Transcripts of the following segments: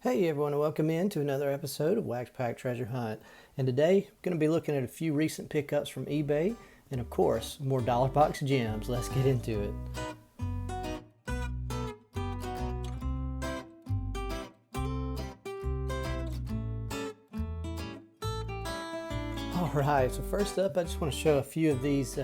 Hey everyone, and welcome in to another episode of Wax Pack Treasure Hunt. And today, I'm going to be looking at a few recent pickups from eBay, and of course, more dollar box gems. Let's get into it. All right, so first up, I just want to show a few of these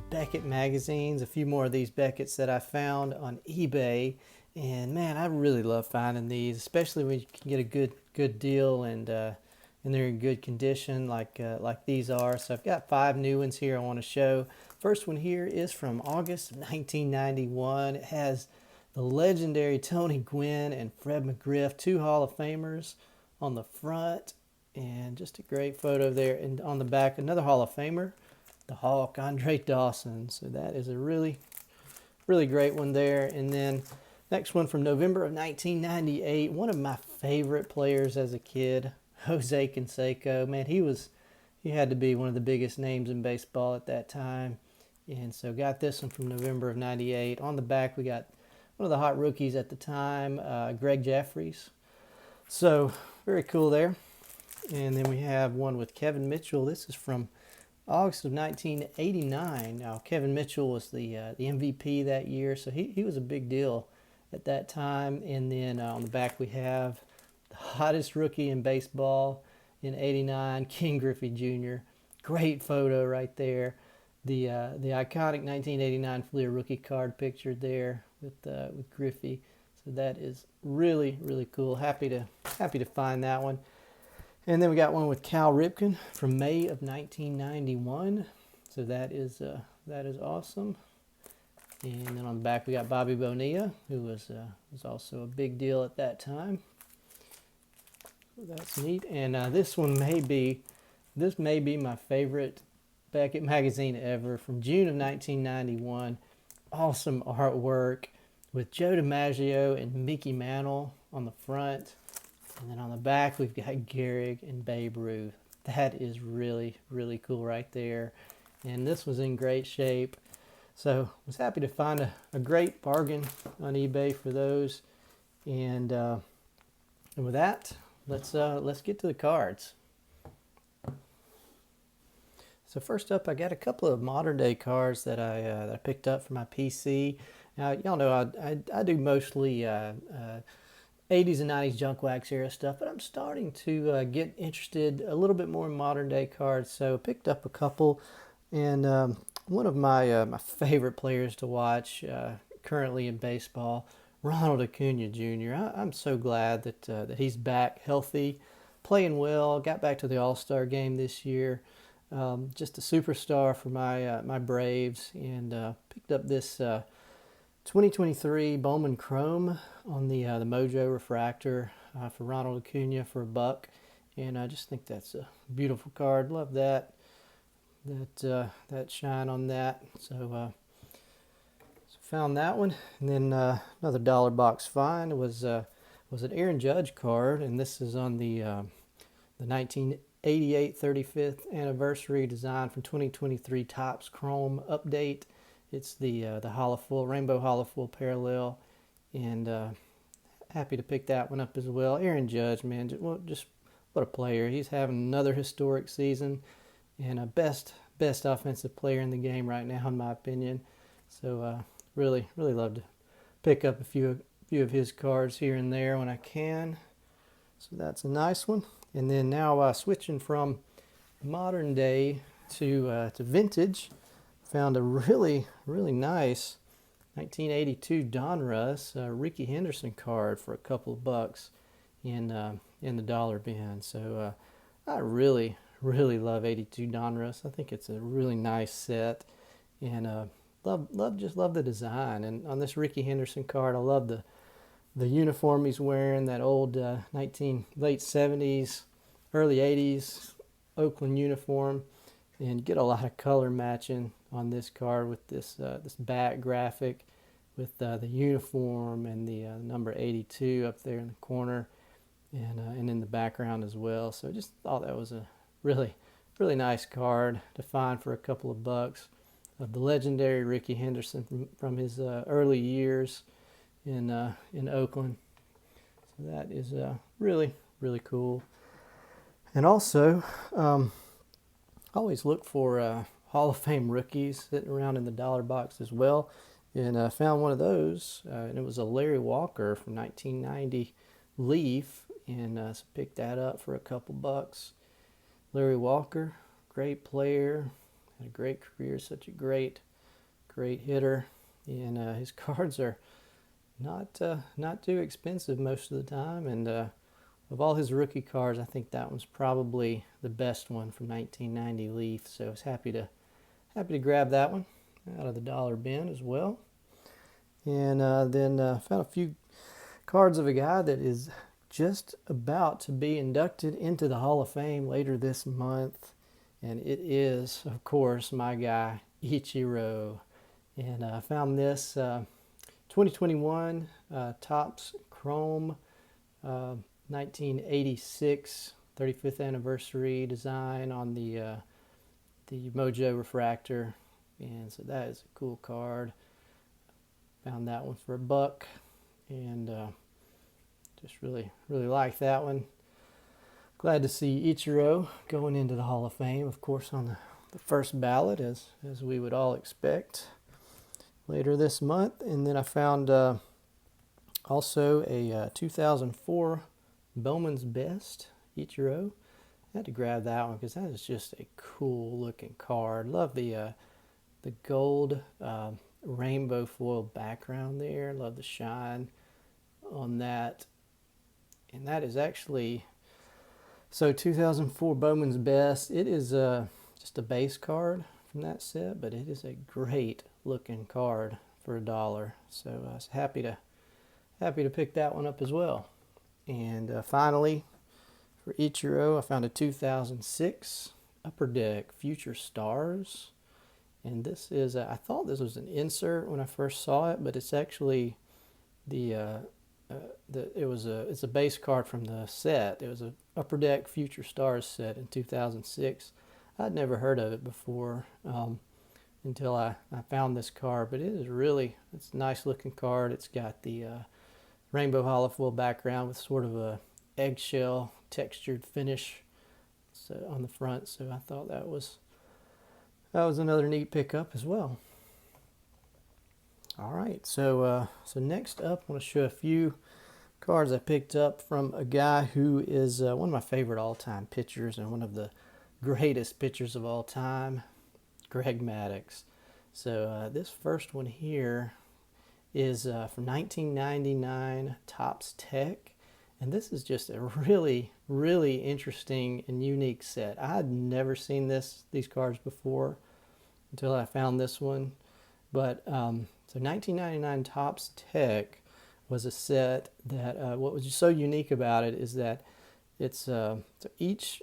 Beckett magazines, a few more of these Becketts that I found on eBay. And man, I really love finding these, especially when you can get a good deal and they're in good condition like these are. So I've got 5 new ones here I want to show. First one here is from August of 1991. It has the legendary Tony Gwynn and Fred McGriff, 2 Hall of Famers on the front, and just a great photo there. And on the back, another Hall of Famer, the Hawk, Andre Dawson. So that is a really great one there. And then next one from November of 1998, one of my favorite players as a kid, Jose Canseco. Man, he had to be one of the biggest names in baseball at that time. And so got this one from November of 98. On the back, we got one of the hot rookies at the time, Greg Jeffries. So very cool there. And then we have one with Kevin Mitchell. This is from August of 1989. Now, Kevin Mitchell was the MVP that year, so he was a big deal at that time. And then on the back we have the hottest rookie in baseball in '89, King Griffey Jr. Great photo right there. The iconic 1989 Fleer rookie card pictured there with Griffey. So that is really cool. Happy to find that one. And then we got one with Cal Ripken from May of 1991. So that is awesome. And then on the back we got Bobby Bonilla, who was also a big deal at that time. So that's neat. And this may be my favorite Beckett magazine ever, from June of 1991. Awesome artwork with Joe DiMaggio and Mickey Mantle on the front. And then on the back, we've got Gehrig and Babe Ruth. That is really cool right there. And this was in great shape. So I was happy to find a great bargain on eBay for those. And with that, let's get to the cards. So first up, I got a couple of modern day cards that I picked up for my PC. Now, y'all know I do mostly 80s and 90s junk wax era stuff, but I'm starting to get interested a little bit more in modern day cards. So I picked up a couple, and one of my favorite players to watch currently in baseball, Ronald Acuna Jr. I'm so glad that he's back healthy, playing well. Got back to the All-Star game this year. Just a superstar for my Braves, and picked up this 2023 Bowman Chrome on the Mojo Refractor for Ronald Acuna for $1, and I just think that's a beautiful card. Love that shine on that. So found that one, and then another dollar box find was an Aaron Judge card, and this is on the 1988 35th anniversary design from 2023 Topps Chrome update. It's the Holofull, Rainbow Holofull parallel, and happy to pick that one up as well. Aaron Judge, man, just what a player. He's having another historic season, and a best offensive player in the game right now, in my opinion. So really love to pick up a few of his cards here and there when I can. So that's a nice one. And then now switching from modern day to vintage, found a really nice 1982 Donruss Rickey Henderson card for a couple of bucks in the dollar bin. So I really love 82 Donruss. I think it's a really nice set, and love the design. And on this Rickey Henderson card, I love the uniform he's wearing, that old late 70s, early 80s Oakland uniform, and get a lot of color matching on this card with this back graphic with the uniform and the number 82 up there in the corner, and in the background as well. So just thought that was a really nice card to find for a couple of bucks, of the legendary Rickey Henderson from his early years in Oakland. So that is really, really cool. And also, I always look for Hall of Fame rookies sitting around in the dollar box as well. And I found one of those, and it was a Larry Walker from 1990 Leaf, and so picked that up for a couple bucks. Larry Walker, great player, had a great career, such a great hitter, and his cards are not too expensive most of the time. And of all his rookie cards, I think that one's probably the best one from 1990 Leaf. So I was happy to grab that one out of the dollar bin as well. And then found a few cards of a guy that is just about to be inducted into the Hall of Fame later this month. And it is, of course, my guy, Ichiro. And I found this 2021 Topps Chrome 1986 35th anniversary design on the Mojo refractor, and so that is a cool card. Found that one for $1, and just really like that one. Glad to see Ichiro going into the Hall of Fame, of course, on the first ballot, as we would all expect, later this month. And then I found also a 2004 Bowman's Best Ichiro. I had to grab that one because that is just a cool looking card. Love the gold rainbow foil background there. Love the shine on that. And that is actually, so 2004 Bowman's Best. It is just a base card from that set, but it is a great looking card for $1. So I was happy to pick that one up as well. And finally, for Ichiro, I found a 2006 Upper Deck Future Stars. And this is, I thought this was an insert when I first saw it, but it's actually it's a base card from the set. It was a Upper Deck Future Stars set in 2006. I'd never heard of it before until I found this card, but it's a nice looking card. It's got the rainbow holofoil background with sort of a eggshell textured finish on the front. So I thought that was another neat pickup as well. All right, so next up, I want to show a few cards I picked up from a guy who is one of my favorite all-time pitchers and one of the greatest pitchers of all time, Greg Maddux. So this first one here is from 1999 Topps Tech, and this is just a really interesting and unique set. I had never seen these cards before until I found this one. But so 1999 Topps Tech was a set that what was so unique about it is that it's so each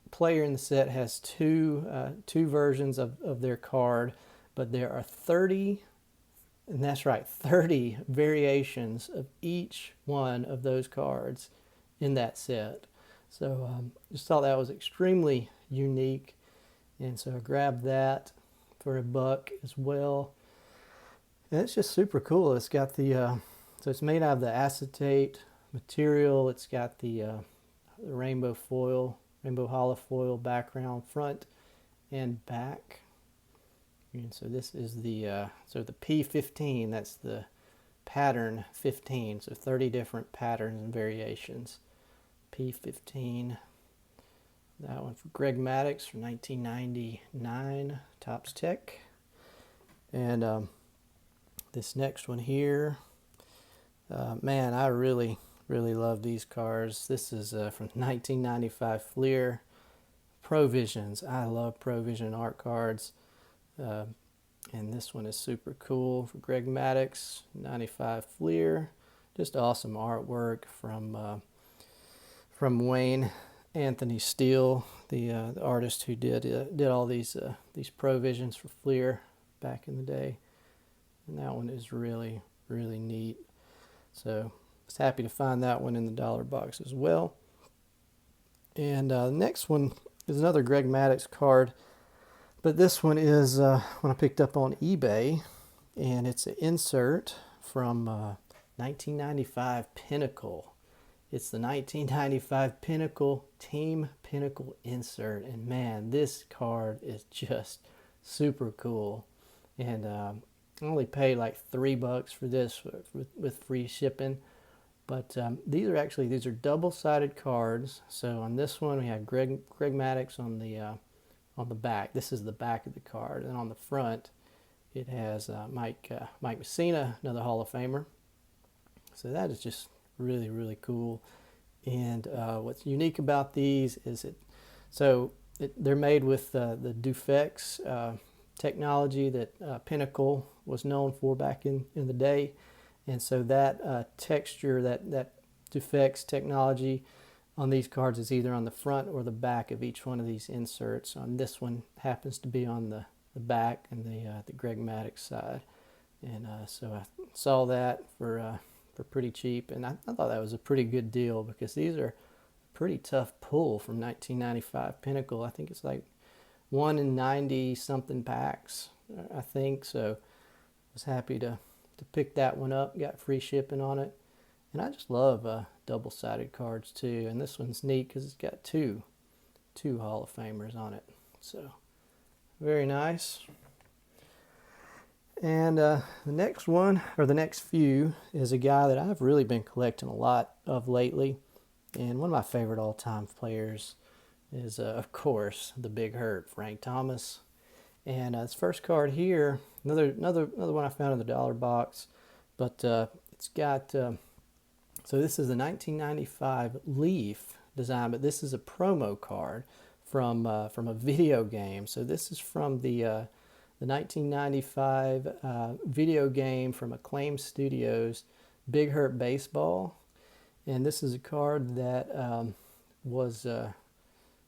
player in the set has two versions of their card, but there are 30. And that's right, 30 variations of each one of those cards in that set. So just thought that was extremely unique. And so I grabbed that for $1 as well. And it's just super cool. It's got the, so it's made out of the acetate material. It's got the rainbow holofoil background front and back. And so this is the P15, that's the pattern 15, so 30 different patterns and variations. P15, that one for Greg Maddux from 1999, Topps Tech. And this next one here, man, I really love these cards. This is from 1995 Fleer Provisions. I love Provision art cards. And this one is super cool for Greg Maddux, 95 Fleer. Just awesome artwork from Wayne Anthony Steele, the artist who did all these Provisions for Fleer back in the day. And that one is really neat. So I was happy to find that one in the dollar box as well. And the next one is another Greg Maddux card. But this one is one I picked up on eBay, and it's an insert from 1995 Pinnacle. It's the 1995 Pinnacle Team Pinnacle insert, and man, this card is just super cool. And I only paid like $3 for this with free shipping. But these are double-sided cards. So on this one we have Greg Maddux on the back. This is the back of the card, and on the front it has Mike Mussina, another Hall of Famer. So that is just really, really cool. And what's unique about these is they're made with the Dufex technology that Pinnacle was known for back in the day. And so that texture, that Dufex technology on these cards is either on the front or the back of each one of these inserts. On this one happens to be on the back and the Greg Maddux side. And so I saw that for pretty cheap, and I thought that was a pretty good deal because these are a pretty tough pull from 1995 Pinnacle. I think it's like 1 in 90 something packs, I think. So I was happy to pick that one up, got free shipping on it. And I just love double-sided cards too, and this one's neat because it's got two Hall of Famers on it. So very nice. And the next one, or the next few, is a guy that I've really been collecting a lot of lately. And one of my favorite all-time players is, of course, the Big Hurt, Frank Thomas. And this first card here, another one I found in the dollar box, but it's got, so this is the 1995 Leaf design, but this is a promo card from a video game. So this is from the 1995 video game from Acclaim Studios, Big Hurt Baseball. And this is a card that was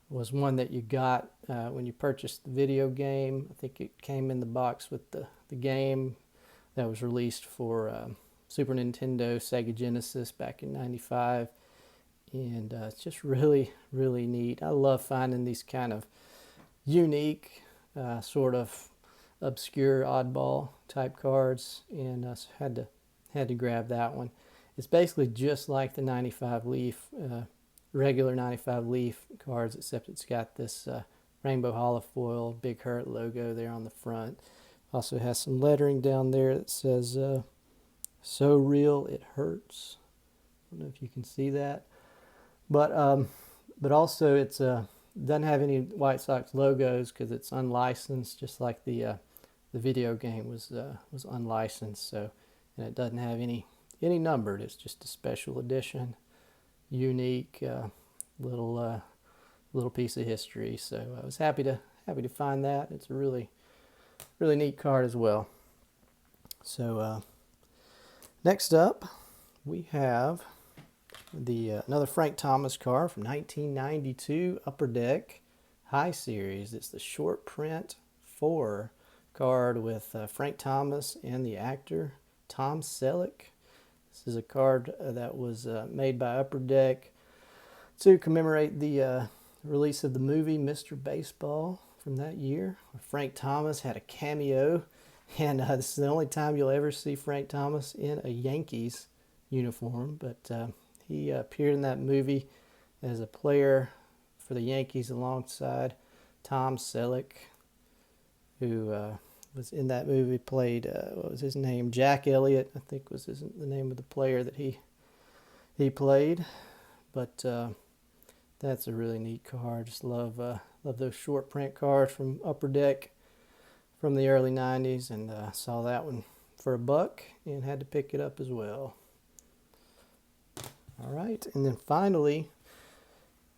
one that you got when you purchased the video game. I think it came in the box with the game that was released for Super Nintendo, Sega Genesis back in '95. And it's just really, really neat. I love finding these kind of unique, sort of obscure, oddball type cards, and so had to grab that one. It's basically just like the 95 Leaf, regular 95 Leaf cards, except it's got this rainbow holofoil Big Hurt logo there on the front. Also has some lettering down there that says "So real it hurts." I don't know if you can see that, but also it's doesn't have any White Sox logos because it's unlicensed, just like the video game was unlicensed. So, and it doesn't have any numbered. It's just a special edition, unique little piece of history. So I was happy to find that. It's a really, really neat card as well. So next up we have another Frank Thomas card from 1992 Upper Deck High Series. It's the short print 4 card with Frank Thomas and the actor Tom Selleck. This is a card that was made by Upper Deck to commemorate the release of the movie Mr. Baseball from that year. Frank Thomas had a cameo, and this is the only time you'll ever see Frank Thomas in a Yankees uniform, but he appeared in that movie as a player for the Yankees alongside Tom Selleck, who was in that movie, played, what was his name? Jack Elliott, I think was the name of the player that he played. But that's a really neat card. Just love those short print cards from Upper Deck from the early 90s, and saw that one for $1 and had to pick it up as well. All right, and then finally,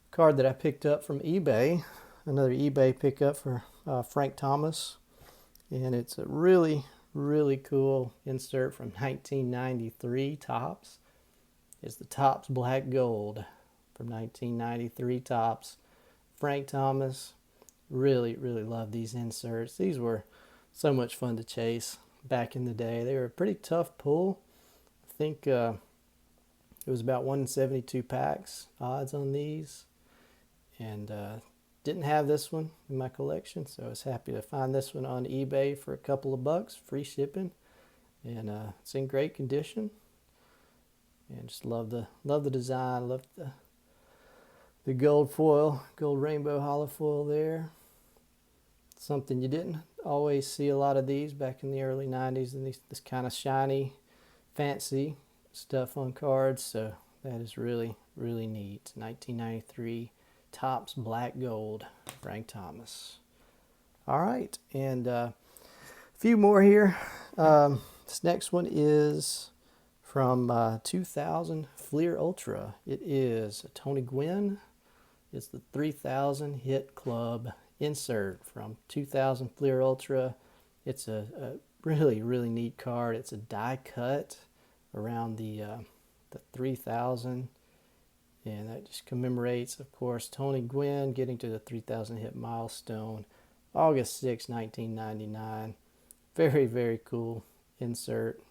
card that I picked up from eBay, another eBay pickup for Frank Thomas, and it's a really, really cool insert from 1993 Topps. It's the Topps Black Gold from 1993 Topps. Frank Thomas. Really, really love these inserts. These were so much fun to chase back in the day. They were a pretty tough pull. I think it was about 1 in 72 packs odds on these, and didn't have this one in my collection, so I was happy to find this one on eBay for a couple of bucks, free shipping, and it's in great condition. and just love the design. Love the gold foil, gold rainbow holofoil there. Something you didn't always see a lot of these back in the early 90s, and this kind of shiny, fancy stuff on cards. So that is really, really neat. 1993 Topps Black Gold, Frank Thomas. All right, and a few more here. This next one is from 2000 Fleer Ultra. It is a Tony Gwynn. It's the 3000 Hit Club insert from 2000 Fleer Ultra. It's a really, really neat card. It's a die cut around the 3000, and that just commemorates, of course, Tony Gwynn getting to the 3000 hit milestone, August 6, 1999. Very, very cool insert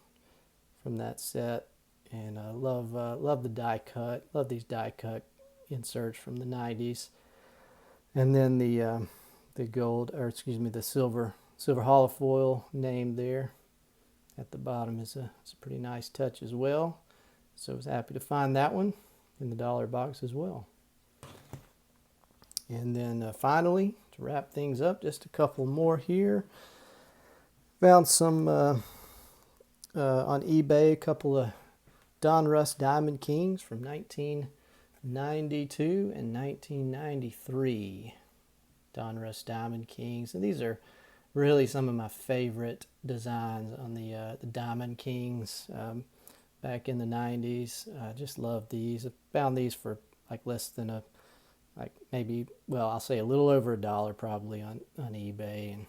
from that set, and I love the die cut. Love these die cut inserts from the 90s. And then the gold, or excuse me, the silver holofoil name there at the bottom is a pretty nice touch as well. So I was happy to find that one in the dollar box as well. And then finally, to wrap things up, just a couple more here. Found some on eBay, a couple of Donruss Diamond Kings from 1992 and 1993. Donruss Diamond Kings, and these are really some of my favorite designs on the Diamond Kings back in the 90s. I just love these. I found these for like less than maybe, well, I'll say a little over $1 probably on eBay.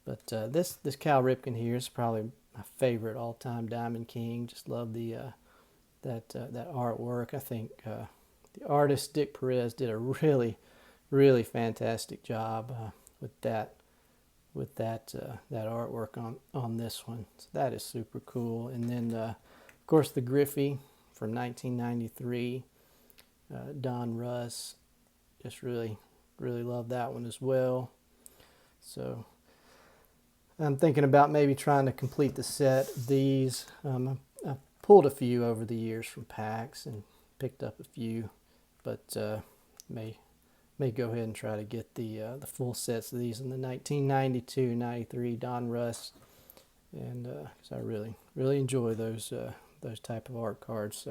But this Cal Ripken here is probably my favorite all-time Diamond King. Just love the that artwork. I think the artist Dick Perez did a really, really fantastic job with that artwork on this one. So that is super cool. And then of course the Griffey from 1993, Donruss. Just really, really love that one as well. So I'm thinking about maybe trying to complete the set of these. I pulled a few over the years from packs and picked up a few, but may go ahead and try to get the full sets of these in the 1992-93 Donruss, and because I really, really enjoy those type of art cards.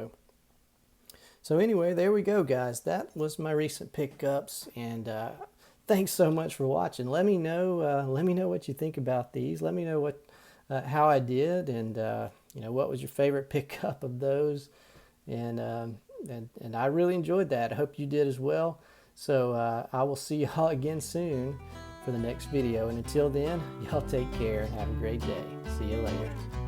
So anyway, there we go, guys. That was my recent pickups, and thanks so much for watching. Let me know what you think about these. Let me know how I did, and what was your favorite pickup of those. And I really enjoyed that. I hope you did as well. So I will see y'all again soon for the next video. And until then, y'all take care and have a great day. See you later.